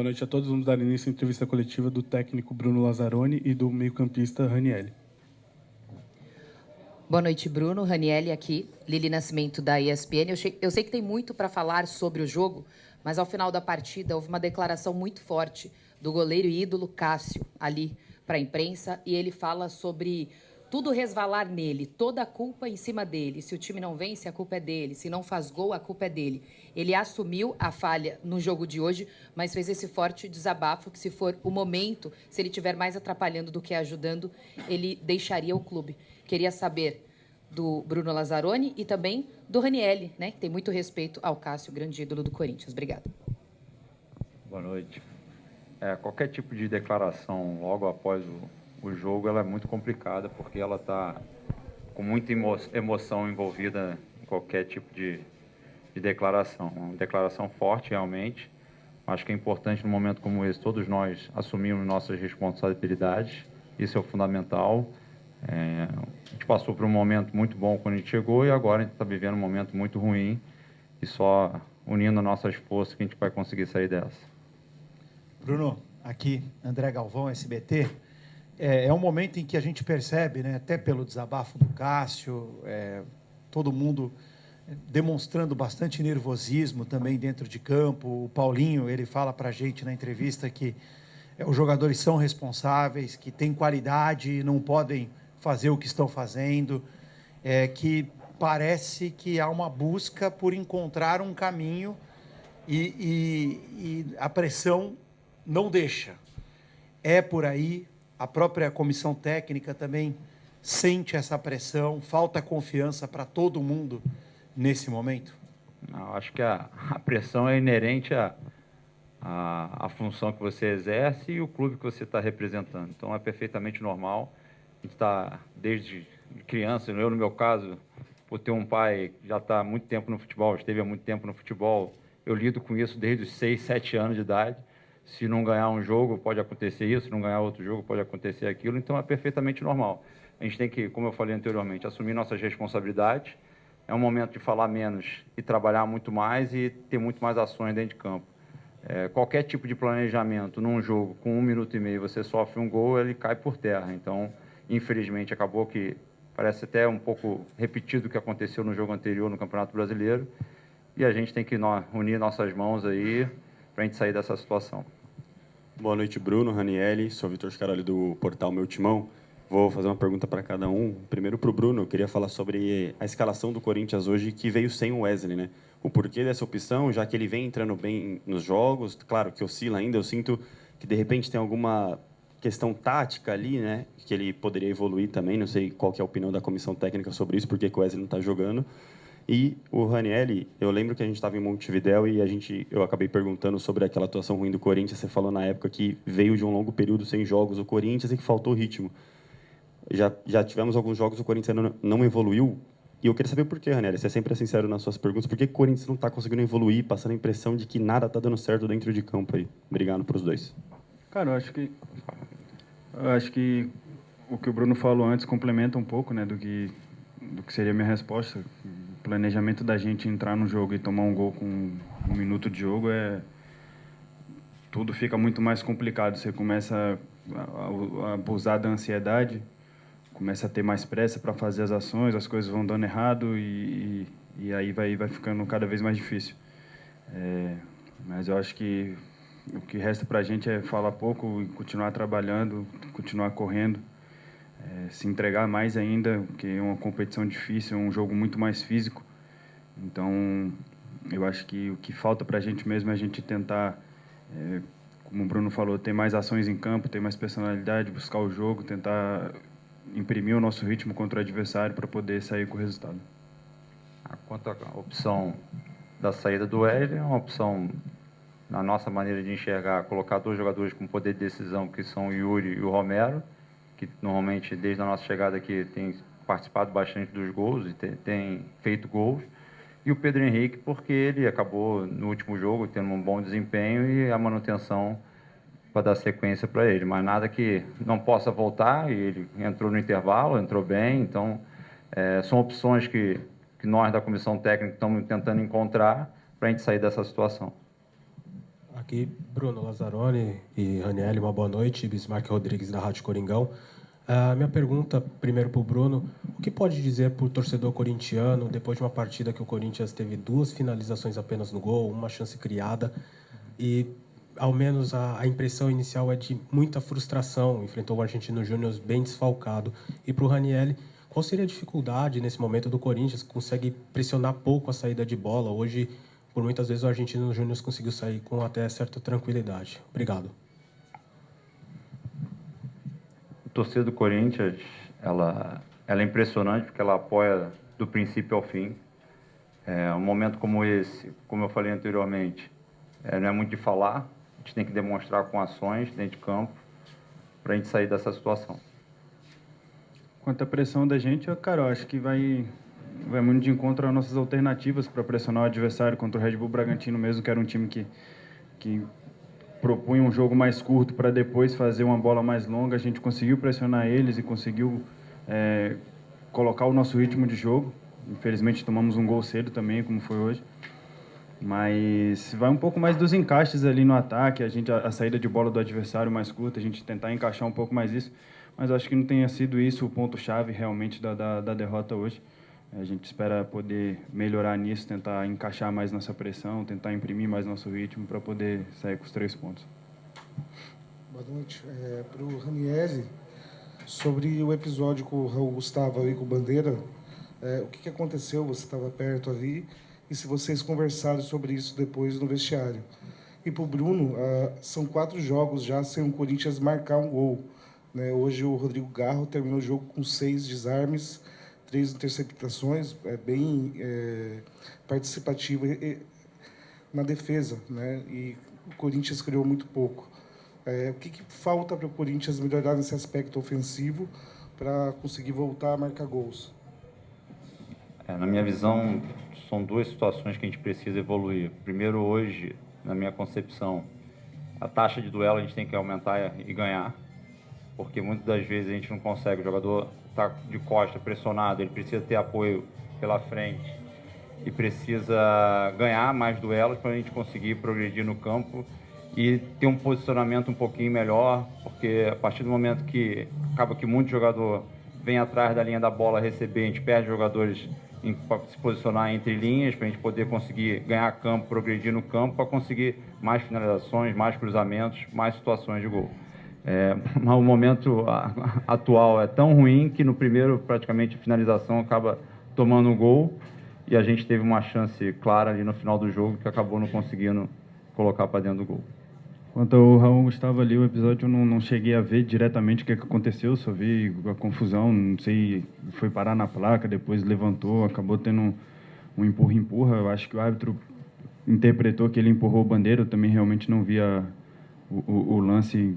noite a todos. Vamos dar início à entrevista coletiva do técnico Bruno Lazzaroni e do meio-campista Ranielli. Boa noite, Bruno. Ranielli aqui, Lili Nascimento, da ESPN. Eu sei que tem muito para falar sobre o jogo, mas ao final da partida houve uma declaração muito forte do goleiro e ídolo Cássio ali para a imprensa, e ele fala sobre tudo resvalar nele, toda a culpa em cima dele. Se o time não vence, a culpa é dele. Se não faz gol, a culpa é dele. Ele assumiu a falha no jogo de hoje, mas fez esse forte desabafo que, se for o momento, se ele estiver mais atrapalhando do que ajudando, ele deixaria o clube. Queria saber do Bruno Lazzaroni e também do Ranielli, né, que tem muito respeito ao Cássio, grande ídolo do Corinthians. Obrigada. Boa noite. Qualquer tipo de declaração logo após o jogo, ela é muito complicada, porque ela está com muita emoção envolvida em qualquer tipo de declaração. Uma declaração forte, realmente. Acho que é importante, num momento como esse, todos nós assumirmos nossas responsabilidades. Isso é o fundamental. A gente passou por um momento muito bom quando a gente chegou, e agora a gente está vivendo um momento muito ruim, e só unindo nossas forças que a gente vai conseguir sair dessa. Bruno, aqui, André Galvão, SBT. É um momento em que a gente percebe, né, até pelo desabafo do Cássio, todo mundo demonstrando bastante nervosismo também dentro de campo. O Paulinho, ele fala para a gente na entrevista que os jogadores são responsáveis, que têm qualidade e não podem fazer o que estão fazendo, que parece que há uma busca por encontrar um caminho e a pressão não deixa. É por aí. A própria comissão técnica também sente essa pressão, falta confiança para todo mundo nesse momento? Não, acho que a pressão é inerente à função que você exerce e o clube que você está representando. Então, é perfeitamente normal. A gente está, desde criança, eu, no meu caso, por ter um pai que já está há muito tempo no futebol, esteve há muito tempo no futebol, eu lido com isso desde os 6, 7 anos de idade. Se não ganhar um jogo, pode acontecer isso, se não ganhar outro jogo, pode acontecer aquilo. Então, é perfeitamente normal. A gente tem que, como eu falei anteriormente, assumir nossas responsabilidades. É um momento de falar menos e trabalhar muito mais e ter muito mais ações dentro de campo. Qualquer tipo de planejamento num jogo, com 1 minuto e meio, você sofre um gol, ele cai por terra. Então, infelizmente, acabou que parece até um pouco repetido o que aconteceu no jogo anterior no Campeonato Brasileiro. E a gente tem que unir nossas mãos aí para a gente sair dessa situação. Boa noite, Bruno, Ranielli. Sou Vitor Scaroli, do portal Meu Timão. Vou fazer uma pergunta para cada um. Primeiro, para o Bruno, eu queria falar sobre a escalação do Corinthians hoje, que veio sem o Wesley, né? O porquê dessa opção, já que ele vem entrando bem nos jogos, claro que oscila ainda, eu sinto que, de repente, tem alguma questão tática ali, né? Que ele poderia evoluir também, não sei qual que é a opinião da comissão técnica sobre isso, porque o Wesley não está jogando. E o Ranielli, eu lembro que a gente estava em Montevidéu e eu acabei perguntando sobre aquela atuação ruim do Corinthians. Você falou na época que veio de um longo período sem jogos o Corinthians e que faltou ritmo. Já tivemos alguns jogos, o Corinthians não evoluiu. E eu queria saber por quê, Ranielli. Você é sempre sincero nas suas perguntas. Por que o Corinthians não está conseguindo evoluir, passando a impressão de que nada está dando certo dentro de campo aí? Obrigado para os dois. Cara, eu acho que o que o Bruno falou antes complementa um pouco, né, do que seria a minha resposta. O planejamento da gente entrar no jogo e tomar um gol com 1 minuto de jogo tudo fica muito mais complicado. Você começa a abusar da ansiedade, começa a ter mais pressa para fazer as ações, as coisas vão dando errado e aí vai ficando cada vez mais difícil. Mas eu acho que o que resta para a gente é falar pouco e continuar trabalhando, continuar correndo, se entregar mais ainda, porque é uma competição difícil, é um jogo muito mais físico. Então, eu acho que o que falta para a gente mesmo é a gente tentar, como o Bruno falou, ter mais ações em campo, ter mais personalidade, buscar o jogo, tentar imprimir o nosso ritmo contra o adversário para poder sair com o resultado. Quanto à opção da saída do Wesley, é uma opção, na nossa maneira de enxergar, colocar 2 jogadores com poder de decisão, que são o Yuri e o Romero, que normalmente, desde a nossa chegada aqui, tem participado bastante dos gols e tem feito gols. E o Pedro Henrique, porque ele acabou, no último jogo, tendo um bom desempenho e a manutenção para dar sequência para ele. Mas nada que não possa voltar, e ele entrou no intervalo, entrou bem. Então, são opções que nós, da comissão técnica, estamos tentando encontrar para a gente sair dessa situação. Aqui, Bruno Lazzaroni e Ranieri, uma boa noite. Bismarck Rodrigues, da Rádio Coringão. Minha pergunta, primeiro para o Bruno, o que pode dizer para o torcedor corintiano, depois de uma partida que o Corinthians teve 2 finalizações apenas no gol, uma chance criada, e ao menos a impressão inicial é de muita frustração, enfrentou o Argentino Júnior bem desfalcado. E para o Ranieri, qual seria a dificuldade nesse momento do Corinthians? Consegue pressionar pouco a saída de bola. Hoje, por muitas vezes, o Argentino Júnior conseguiu sair com até certa tranquilidade. Obrigado. A torcida do Corinthians, ela é impressionante porque ela apoia do princípio ao fim. Um momento como esse, como eu falei anteriormente, não é muito de falar, a gente tem que demonstrar com ações dentro de campo para a gente sair dessa situação. Quanto à pressão da gente, cara, eu acho que vai muito de encontro às nossas alternativas para pressionar o adversário contra o Red Bull Bragantino mesmo, que era um time que propunha um jogo mais curto para depois fazer uma bola mais longa. A gente conseguiu pressionar eles e conseguiu colocar o nosso ritmo de jogo. Infelizmente tomamos um gol cedo também, como foi hoje. Mas vai um pouco mais dos encaixes ali no ataque, a saída de bola do adversário mais curta, a gente tentar encaixar um pouco mais isso. Mas acho que não tenha sido isso o ponto-chave realmente da derrota hoje. A gente espera poder melhorar nisso, tentar encaixar mais nossa pressão, tentar imprimir mais nosso ritmo para poder sair com os 3 pontos. Boa noite. Para o Ranieri, sobre o episódio com o Raul Gustavo e com o Bandeira, o que aconteceu? Você estava perto ali, e se vocês conversaram sobre isso depois no vestiário. E para o Bruno, são 4 jogos já sem o Corinthians marcar um gol. Né? Hoje o Rodrigo Garro terminou o jogo com 6 desarmes, 3 interceptações, bem participativo na defesa, né? E o Corinthians criou muito pouco. O que falta para o Corinthians melhorar nesse aspecto ofensivo para conseguir voltar a marcar gols? Na minha visão, são 2 situações que a gente precisa evoluir. Primeiro, hoje, na minha concepção, a taxa de duelo a gente tem que aumentar e ganhar, porque muitas das vezes a gente não consegue, o jogador está de costa, pressionado, ele precisa ter apoio pela frente e precisa ganhar mais duelos para a gente conseguir progredir no campo e ter um posicionamento um pouquinho melhor, porque a partir do momento que acaba que muito jogador vem atrás da linha da bola receber, a gente perde jogadores para se posicionar entre linhas, para a gente poder conseguir ganhar campo, progredir no campo, para conseguir mais finalizações, mais cruzamentos, mais situações de gol. Mas o momento atual é tão ruim que no primeiro, praticamente, a finalização acaba tomando um gol e a gente teve uma chance clara ali no final do jogo que acabou não conseguindo colocar para dentro do gol. Quanto ao Raul Gustavo ali, o episódio eu não cheguei a ver diretamente o que aconteceu, só vi a confusão, não sei, foi parar na placa, depois levantou, acabou tendo um empurra-empurra. Eu acho que o árbitro interpretou que ele empurrou o Bandeira, eu também realmente não via o lance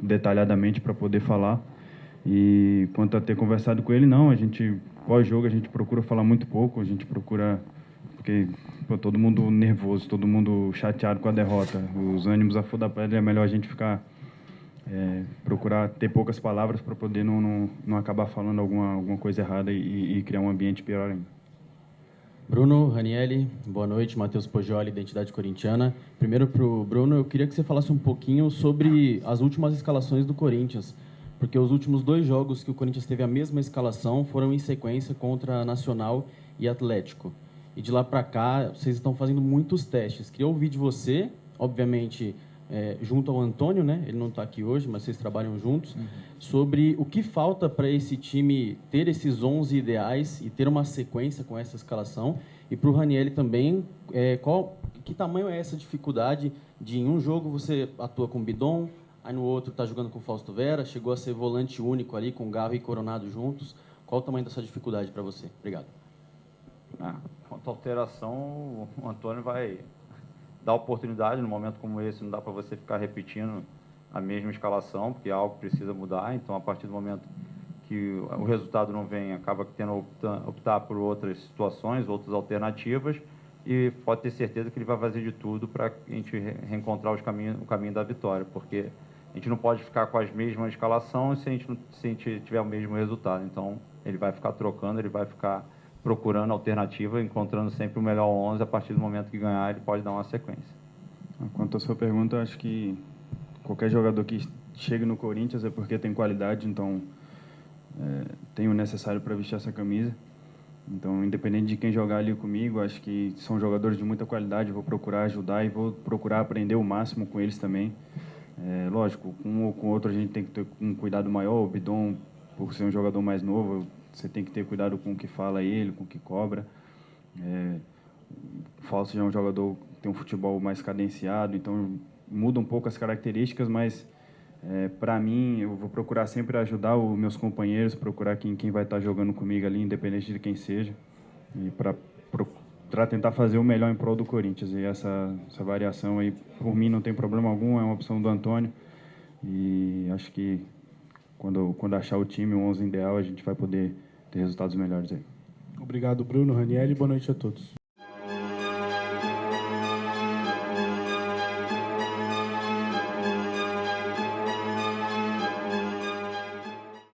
detalhadamente para poder falar. E quanto a ter conversado com ele, não, a gente, pós-jogo, a gente procura falar muito pouco, a gente procura, porque todo mundo nervoso, todo mundo chateado com a derrota, os ânimos à flor da pele, é melhor a gente ficar, procurar ter poucas palavras para poder não acabar falando alguma coisa errada e criar um ambiente pior ainda. Bruno, Ranieri, boa noite. Matheus Poggioli, Identidade Corintiana. Primeiro, para o Bruno, eu queria que você falasse um pouquinho sobre as últimas escalações do Corinthians, porque os últimos 2 jogos que o Corinthians teve a mesma escalação foram em sequência contra Nacional e Atlético. E de lá para cá, vocês estão fazendo muitos testes. Queria ouvir de você, obviamente, junto ao Antônio, né? Ele não está aqui hoje, mas vocês trabalham juntos, sobre o que falta para esse time ter esses 11 ideais e ter uma sequência com essa escalação. E para o Ranieri também, que tamanho é essa dificuldade de, em um jogo, você atua com Bidon, aí no outro está jogando com Fausto Vera, chegou a ser volante único ali, com Garro e Coronado juntos. Qual o tamanho dessa dificuldade para você? Obrigado. Quanto à alteração, o Antônio vai dar oportunidade. No momento como esse, não dá para você ficar repetindo a mesma escalação, porque é algo que precisa mudar. Então, a partir do momento que o resultado não vem, acaba tendo que optar por outras situações, outras alternativas, e pode ter certeza que ele vai fazer de tudo para a gente reencontrar o caminho da vitória, porque a gente não pode ficar com as mesmas escalações se a gente tiver o mesmo resultado. Então, ele vai ficar trocando, ele vai ficar procurando alternativa, encontrando sempre o melhor 11. A partir do momento que ganhar, ele pode dar uma sequência. Quanto à sua pergunta, acho que qualquer jogador que chegue no Corinthians é porque tem qualidade, então tem o necessário para vestir essa camisa. Então, independente de quem jogar ali comigo, acho que são jogadores de muita qualidade, vou procurar ajudar e vou procurar aprender o máximo com eles também. Lógico, com um ou com outro a gente tem que ter um cuidado maior. O Bidon, por ser um jogador mais novo, você tem que ter cuidado com o que fala ele, com o que cobra. O Fausto já é um jogador que tem um futebol mais cadenciado, então muda um pouco as características, mas para mim eu vou procurar sempre ajudar os meus companheiros, procurar quem vai estar jogando comigo ali, independente de quem seja, e para tentar fazer o melhor em prol do Corinthians. E essa variação aí, por mim, não tem problema algum, é uma opção do Antônio, e acho que quando achar o time, o 11 ideal, a gente vai poder ter resultados melhores aí. Obrigado, Bruno, Ranieri, boa noite a todos.